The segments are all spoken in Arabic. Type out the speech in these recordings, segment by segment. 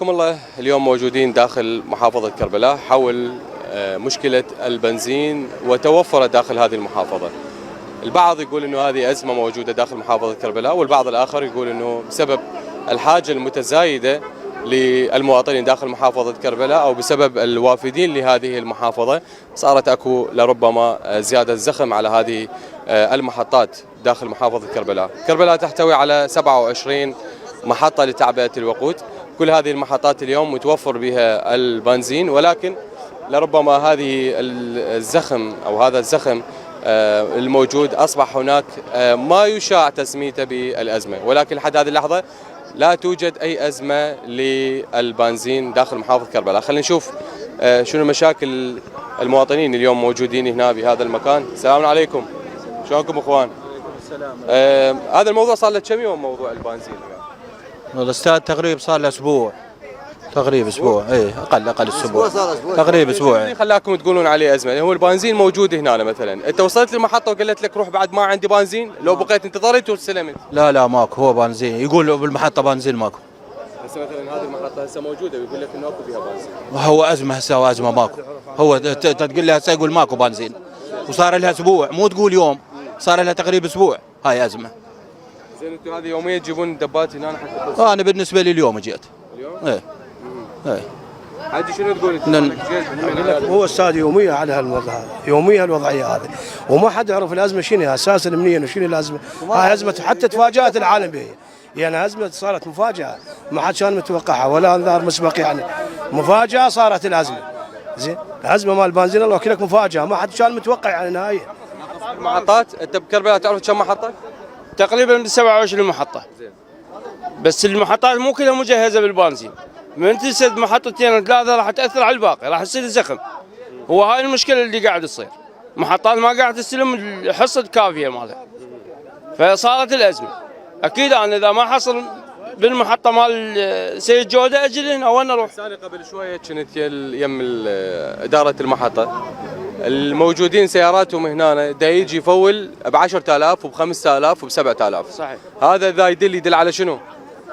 حياكم الله. اليوم موجودين داخل محافظة كربلاء حول مشكلة البنزين وتوفره داخل هذه المحافظة. البعض يقول انه هذه أزمة موجودة داخل محافظة كربلاء، والبعض الآخر يقول انه بسبب الحاجة المتزايدة للمواطنين داخل محافظة كربلاء أو بسبب الوافدين لهذه المحافظة صارت أكو لربما زيادة زخم على هذه المحطات داخل محافظة كربلاء. كربلاء تحتوي على 27 محطة لتعبئة الوقود. كل هذه المحطات اليوم متوفر بها البنزين، ولكن لربما هذه الزخم أو هذا الزخم الموجود أصبح هناك ما يشاع تسميته بالأزمة، ولكن لحد هذه اللحظة لا توجد أي أزمة للبنزين داخل محافظة كربلاء. خلينا نشوف شنو مشاكل المواطنين اليوم موجودين هنا بهذا المكان. السلام عليكم، شلونكم اخوان؟ هذا الموضوع صار له كم يوم موضوع البنزين؟ والله استاذ تقريبا صار له اسبوع، تقريبا اسبوع، اي اقل اسبوع تقريبا اسبوع. اللي خلاكم تقولون عليه ازمه هو البنزين موجود هنا مثلا، انت وصلت للمحطه وقالت لك روح بعد ما عندي بنزين، لو بقيت انتظرت واستلمت؟ لا ماكو، هو بنزين يقول بالمحطه بنزين ماكو. هسه مثلا هذه المحطه هسه موجوده ويقول لك انه اكو فيها بنزين. هو ازمه هسه، ازمه ماكو. هو تقول له هسه يقول ماكو بنزين وصار لها اسبوع، مو تقول يوم، صار لها تقريبا اسبوع. هاي ازمه. زين انتم هذه يوميا تجيبون دبات هنا حتى انا بالنسبه لي اليوم جيت. اليوم؟ ايه حاجي شنو تقول انت؟ هو استاذ يوميا على هالوضع هذا، يوميا الوضعيه هذه، وما حد يعرف الازمه شنو اساسا منين وشنو الازمه. هاي ازمه حتى تفاجات العالم بها، يعني ازمه صارت مفاجاه ما حد كان متوقعها ولا انذار مسبق، يعني مفاجاه صارت الازمه. زين الازمه مال البنزين الله يوكلك مفاجاه ما حد كان متوقع يعني نهائيا. المحطات انت بكربلاء تعرف كم محطه؟ تقريبا 27 محطه. زين. بس المحطات مو كلها مجهزه بالبنزين، من تسد محطتين ثلاثه راح تاثر على الباقي، راح يصير زخم. هو هاي المشكله اللي قاعد تصير، محطات ما قاعد تستلم الحصه الكافيه مالها، فصارت الازمه. اكيد انا اذا ما حصل بالمحطه مال سيد جوده اجي هنا وين اروح؟ ثاني قبل شويه كنت يم اداره المحطه الموجودين سياراتهم هنا دا يجي يفول ب 10000 وب 5000 وب 7000. صحيح. هذا ذا يدل على شنو؟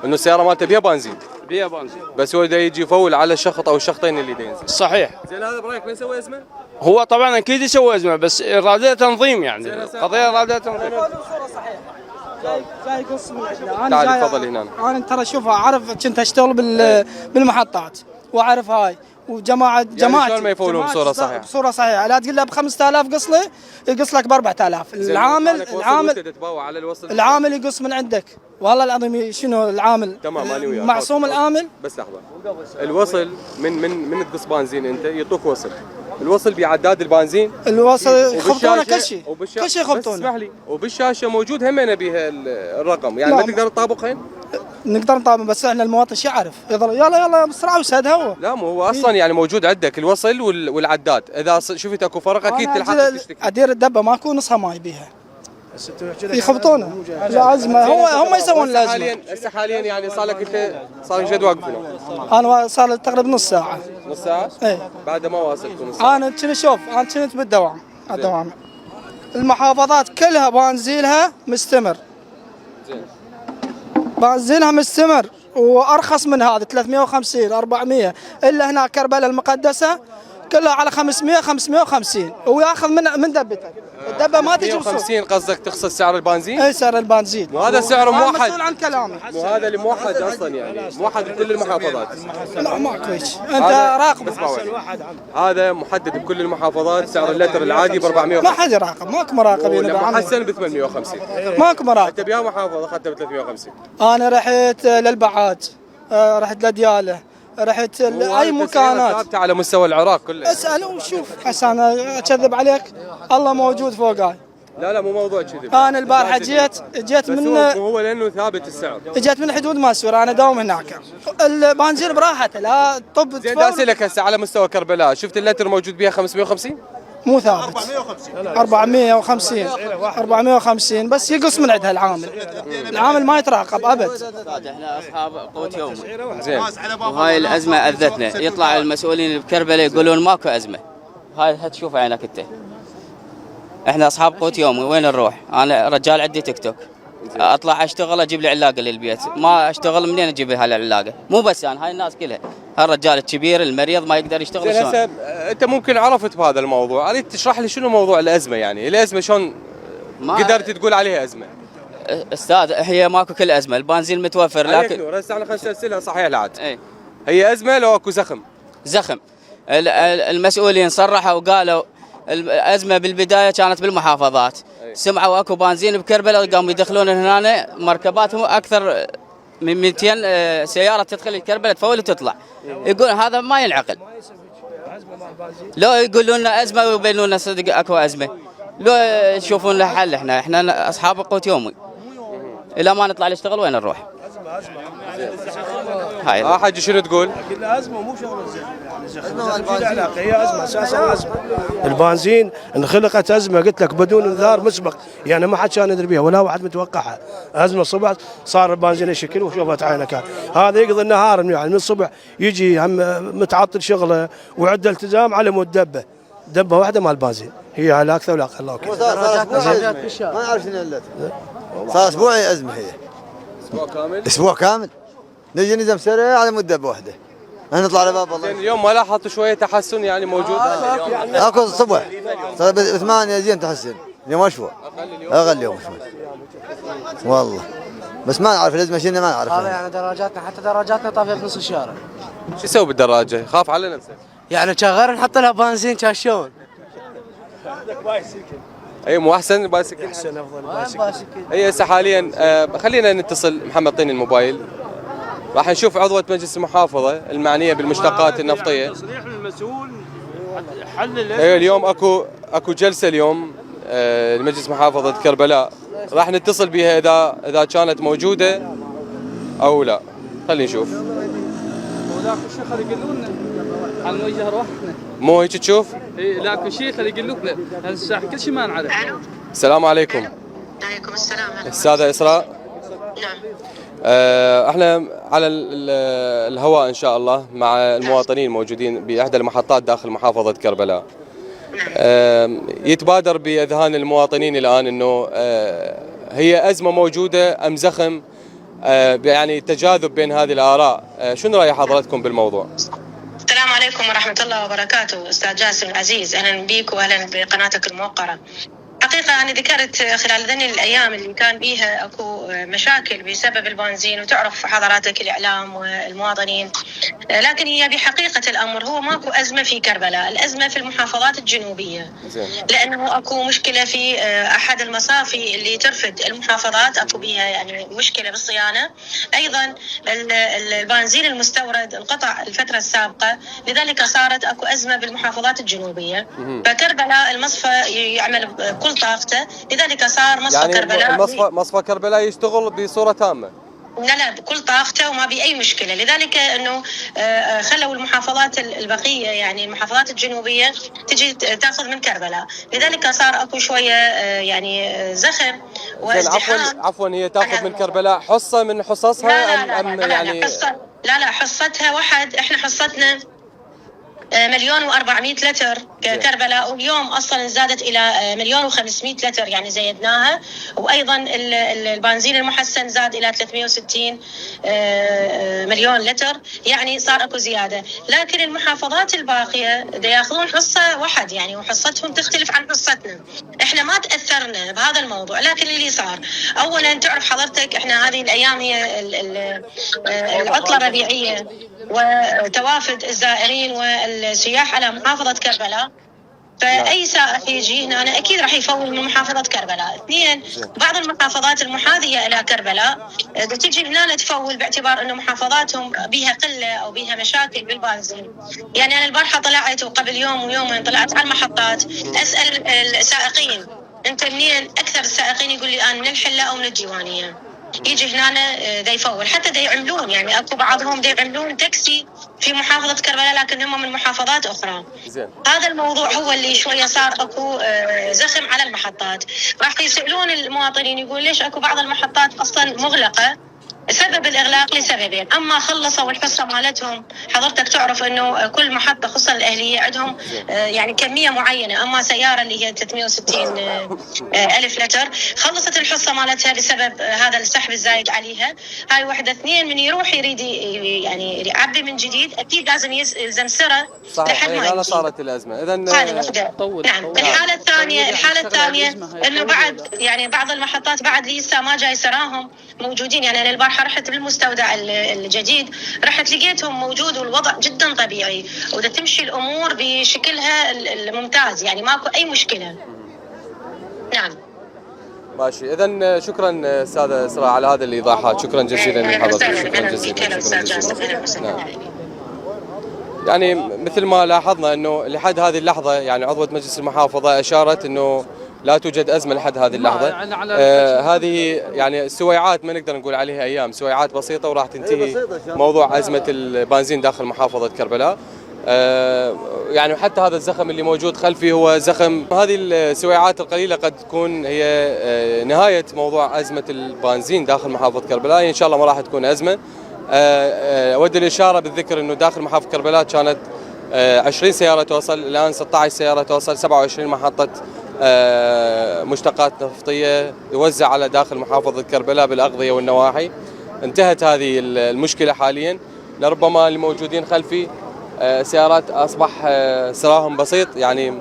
انه السياره مالته بيها بنزين. بيها بنزين. بس هو دا يجي يفول على الشخط او الشخطين اللي دا ينزل. صحيح. زين هذا برايك ما يسوي ازمه؟ هو طبعا اكيد يسوي ازمه، بس اراده تنظيم، يعني القضيه اراده تنظيم. جاي قص من عندنا. تعال تفضل هنا. انا ترى شوف اعرف كنت اشتغل بالمحطات واعرف هاي وجماعه يعني شلون ما يفولون بصوره صحيحه؟ بصوره صحيحه، لا تقول له ب 5000 قص له يقص لك ب 4000. العامل يقص من عندك، والله العظيم شنو العامل؟ تمام انا وياك. معصوم العامل. بس لحظه، الوصل من تقص بنزين انت يعطوك وصل، الوصل بعداد البنزين، الوصل يخبطونه كل شيء، كل شيء يخبطونه. اسمح لي، وبالشاشه موجود همنا بها الرقم، يعني ما تقدر تطابقهن؟ نقدر نطابق، بس احنا المواطن شو يعرف؟ يلا بسرعه وسدها هو. لا مو هو اصلا يعني موجود عندك الوصل والعداد، اذا شفت اكو فرق اكيد تلحق تشتكي. ادير الدبه ماكو نصها ماي بيها يخبطونه. الازمه هم يسوون الازمه. هسه حاليا يعني صار لك انت صار قد واقف هنا؟ انا صار لي تقريبا نص ساعه. نص ساعه؟ ايه بعد ما واصلكم نص ساعه. انا كنت بالدوام. المحافظات كلها بنزينها مستمر. زين. بنزينها مستمر وارخص من هذا 350 400، الا هنا كربلاء المقدسه كلها على 550 وياخذ من دبته. الدبه ما تجي بسوق. 150 قصدك تخصص سعر البنزين؟ اي سعر البنزين. وهذا سعر موحد. مسؤول عن كلامي. مو هذا اللي موحد اصلا، يعني موحد بكل المحافظات. لا ماكو هيك. انت راقب. هذا محدد بكل المحافظات، سعر اللتر العادي ب 450. ما حد يراقب، ماكو مراقبين. محسن ب 850. ماكو مراقب. انت بيا محافظه اخذتها ب 350. انا رحت للبعاد، رحت لدياله، رحت اي مكانات ثابته على مستوى العراق كله. اسال وشوف هسه انا اكذب عليك، الله موجود فوقاي. لا مو موضوع كذب. انا البارحه جيت من هو لانه ثابت السعر. جيت من حدود ماسوره، انا داوم هناك. البنزين براحته، لا طب. زين بدي اسالك هسه على مستوى كربلاء، شفت اللتر موجود بيها 550؟ مو ثابت. 450 بس يقص من عندها العامل ما يتراقب ابد. احنا اصحاب قوت يوم. زين. وهاي الازمه اذتنا، يطلع المسؤولين بكربلاء يقولون ماكو ازمه. هاي تشوف عينك انت. احنا اصحاب قوت يوم، وين نروح؟ انا رجال عندي تيك توك، اطلع اشتغل اجيب لي علاقه للبيت، ما اشتغل منين اجيب لها العلاقه؟ مو بس انا، هاي الناس كلها، الرجال الكبير المريض ما يقدر يشتغل. زين هسه انت ممكن عرفت بهذا الموضوع، اريد تشرح لي شنو موضوع الازمه، يعني الازمه شلون قدرت تقول عليها ازمه؟ استاذ هي ماكو كل ازمه، البنزين متوفر لكن هسه احنا خلينا نسالها صحيح العاد. اي هي ازمه لو اكو زخم؟ زخم. المسؤولين صرحوا وقالوا الازمه بالبدايه كانت بالمحافظات، سمعوا اكو بنزين بكربلاء قاموا يدخلون هنا مركباتهم اكثر من 200 سياره تدخل كربلاء تفول وتطلع. يقول هذا ما ينعقل. لو يقولون لنا ازمه ويبينون لنا صدق اكو ازمه، لو يشوفون له حل. احنا اصحاب قوت يومي، الى ما نطلع نشتغل وين نروح؟ هاي حاجه شنو تقول؟ قلنا ازمه مو شغله زين، هي ازمه اساسا ازمه. البنزين انخلقت ازمه قلت لك بدون انذار مسبق، يعني ما حد كان يدري بها ولا واحد متوقعها. ازمه صبح صار البنزين يشكل وشوفت عينك، هذا يقضي النهار يعني من الصبح يجي هم متعطل شغله وعنده التزام على مود دبه واحده مال بنزين، هي على اكثر ولا اقل. ما نعرف شنو علته. صار اسبوعي ازمه، هي اسبوع كامل؟ اسبوع كامل نجي نزم سريع على مده بواحده، نطلع على باب الله. اليوم ما لاحظت شويه تحسن يعني موجود؟ اكو الصبح صار ب8 زين تحسن، اليوم اشوى اقل اليوم شوي والله، بس ما نعرف الازمه شنو، ما نعرف. هذا يعني دراجاتنا، حتى دراجاتنا طافيه بنص الشارع. شو يسوي بالدراجه؟ خاف على نفسه يعني شغال نحط لها بنزين كاشون. اي مو احسن بايسكل؟ احسن افضل بايسكل. هي هسه حاليا خلينا نتصل. محمد اعطيني الموبايل، راح نشوف عضوة مجلس المحافظة المعنية بالمشتقات النفطية. تصريح المسؤول حل اليوم اكو جلسة اليوم لمجلس محافظة كربلاء، راح نتصل بها اذا كانت موجودة او لا. خلينا نشوف. وذاك الشيء خلي يقولون عن وجه روحنا. مو هيك تشوف؟ اي لاكو شيء خلي يقولون هسه كل شيء ما نعرف. السلام عليكم. عليكم السلام. السادة إسراء. نعم. احنا على الهواء ان شاء الله مع المواطنين موجودين باحدى المحطات داخل محافظة كربلاء. يتبادر باذهان المواطنين الان انه هي ازمة موجودة ام زخم، يعني تجاذب بين هذه الاراء. شنو راي حضرتكم بالموضوع؟ السلام عليكم ورحمة الله وبركاته. أستاذ جاسم العزيز، أهلا بك وأهلا بقناتك الموقرة. حقيقة أنا ذكرت خلال ذني الأيام اللي كان بيها أكو مشاكل بسبب البنزين، وتعرف حضراتك الإعلام والمواطنين، لكن هي بحقيقة الأمر هو ماكو أزمة في كربلاء، الأزمة في المحافظات الجنوبية، لأنه أكو مشكلة في أحد المصافي اللي ترفد المحافظات، أكو بيها يعني مشكلة بالصيانة. أيضا البنزين المستورد انقطع الفترة السابقة، لذلك صارت أكو أزمة بالمحافظات الجنوبية. فكربلاء المصفى يعمل بكل طاقته، لذلك صار مصفى يعني كربلاء مصفى كربلاء يشتغل بصورة تامة؟ لا بكل طاقته وما بأي مشكلة، لذلك أنه خلوا المحافظات البقية يعني المحافظات الجنوبية تجي تأخذ من كربلاء، لذلك صار أكو شوية يعني زخم وازدحام. عفوا هي تأخذ من كربلاء حصة من حصصها أم يعني لا حصتها واحد. احنا حصتنا 1,400,000 لتر كربلاء، واليوم اصلا زادت الى 1,500,000 لتر يعني زيدناها، وايضا البنزين المحسن زاد الى 360 مليون لتر، يعني صار اكو زياده. لكن المحافظات الباقيه ياخذون حصه واحد يعني، وحصتهم تختلف عن حصتنا. احنا ما تاثرنا بهذا الموضوع، لكن اللي صار اولا تعرف حضرتك احنا هذه الايام هي العطله الربيعيه وتوافد الزائرين والسياح على محافظة كربلاء، فأي سائح يجي هنا أنا أكيد راح يفول من محافظة كربلاء. اثنين، بعض المحافظات المحاذية إلى كربلاء تجي هنا تفول باعتبار أنه محافظاتهم بها قلة أو بها مشاكل بالبنزين. يعني أنا البارحة طلعت وقبل يوم ويومين طلعت على المحطات أسأل السائقين أنت منين؟ أكثر السائقين يقول لي أنا من الحلة أو من الديوانية. يجي هنا دا يفول، حتى دا يعملون يعني اكو بعضهم دا يعملون تاكسي في محافظة كربلاء لكن هم من محافظات اخرى. هذا الموضوع هو اللي شوية صار اكو زخم على المحطات. راح يسألون المواطنين يقول ليش اكو بعض المحطات اصلا مغلقة. سبب الاغلاق لسببين، اما خلصوا الحصة مالتهم حضرتك تعرف انه كل محطه خصوصا الاهليه عندهم يعني كميه معينه، اما سياره اللي هي 360 الف لتر خلصت الحصه مالتها بسبب هذا السحب الزايد عليها. هاي وحده. اثنين، من يروح يريد يعني يعبي من جديد اكيد لازم يلزم سره صحيح. لحد ما هنا صارت الازمه. اذا هذه وحده. نعم. الحاله الثانيه انه بعد يعني بعض المحطات بعد لسه ما جاي سراهم موجودين. يعني انا البارحه رحت بالمستودع الجديد، رحت لقيتهم موجود والوضع جدا طبيعي، واذا تمشي الامور بشكلها الممتاز، يعني ماكو اي مشكله. نعم. ماشي. اذا شكرا استاذه اسراء على هذه الايضاحات. شكرا جزيلا لحضرتك. شكرا جزيلا. يعني مثل ما لاحظنا انه لحد هذه اللحظه يعني عضوه مجلس المحافظه اشارت انه لا توجد ازمه لحد هذه اللحظه. هذه يعني سويعات، ما نقدر نقول عليها ايام، سويعات بسيطه وراح تنتهي موضوع ازمه البنزين داخل محافظه كربلاء. يعني حتى هذا الزخم اللي موجود خلفي هو زخم. هذه السويعات القليله قد تكون هي نهايه موضوع ازمه البنزين داخل محافظه كربلاء. ان شاء الله ما راح تكون ازمه. اود الاشاره بالذكر انه داخل محافظه كربلاء كانت 20 سياره توصل، الان 16 سياره توصل، 27 محطه مشتقات نفطيه يوزع على داخل محافظه كربلاء بالاغذيه والنواحي. انتهت هذه المشكله حاليا. لربما اللي موجودين خلفي سيارات اصبح سراهم بسيط، يعني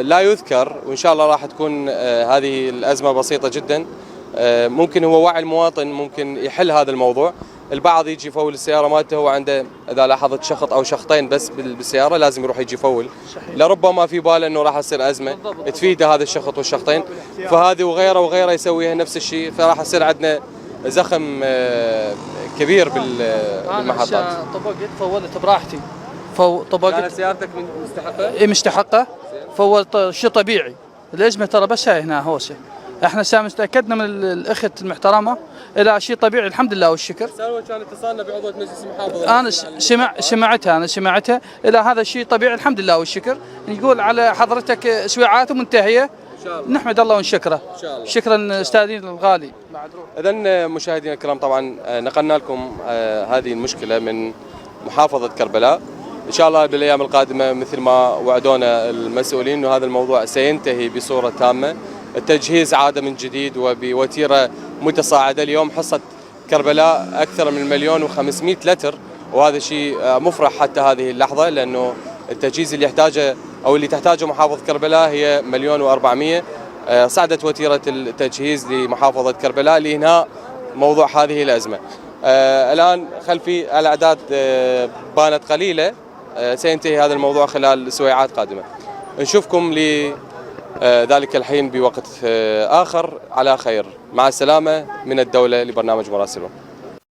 لا يذكر، وان شاء الله راح تكون هذه الازمه بسيطه جدا. ممكن هو وعي المواطن ممكن يحل هذا الموضوع. البعض يجي يفول السياره مالته، هو عنده اذا لاحظت شخط او شخطين بس بالسياره لازم يروح يجي يفول. لربما في باله انه راح تصير ازمه تفيده هذا الشخط والشخطين، فهذه وغيره يسويها نفس سيارتين، فراح يصير عندنا زخم كبير بالمحطات. طبقت فولت براحتي. طبقت. كانت سيارتك مستحقه؟ اي مستحقه. فولت شيء طبيعي. الازمه ترى بس هاي هنا هوسه. احنا تاكدنا من الاخت المحترمه الى شيء طبيعي الحمد لله والشكر. سالوه كان اتصالنا بعضوه مجلس المحافظه. انا سمعتها الى هذا الشيء طبيعي الحمد لله والشكر. نقول على حضرتك سويعات منتهيه ان شاء الله. نحمد الله ونشكره. ان شاء الله. شكرا استاذنا الغالي. اذا مشاهدينا الكرام، طبعا نقلنا لكم هذه المشكله من محافظه كربلاء. ان شاء الله بالايام القادمه مثل ما وعدونا المسؤولين انه هذا الموضوع سينتهي بصوره تامه. التجهيز عاد من جديد وبوتيره متصاعده. اليوم حصه كربلاء اكثر من 1,500,000 لتر، وهذا شيء مفرح حتى هذه اللحظه، لانه التجهيز اللي يحتاجه او اللي تحتاجه محافظه كربلاء هي 1,400,000. صعدت وتيره التجهيز لمحافظه كربلاء لانهاء موضوع هذه الازمه. الان خلفي الاعداد بانت قليله، سينتهي هذا الموضوع خلال سويعات قادمه. نشوفكم ذلك الحين بوقت آخر على خير. مع السلامة من الدولة لبرنامج مراسلون.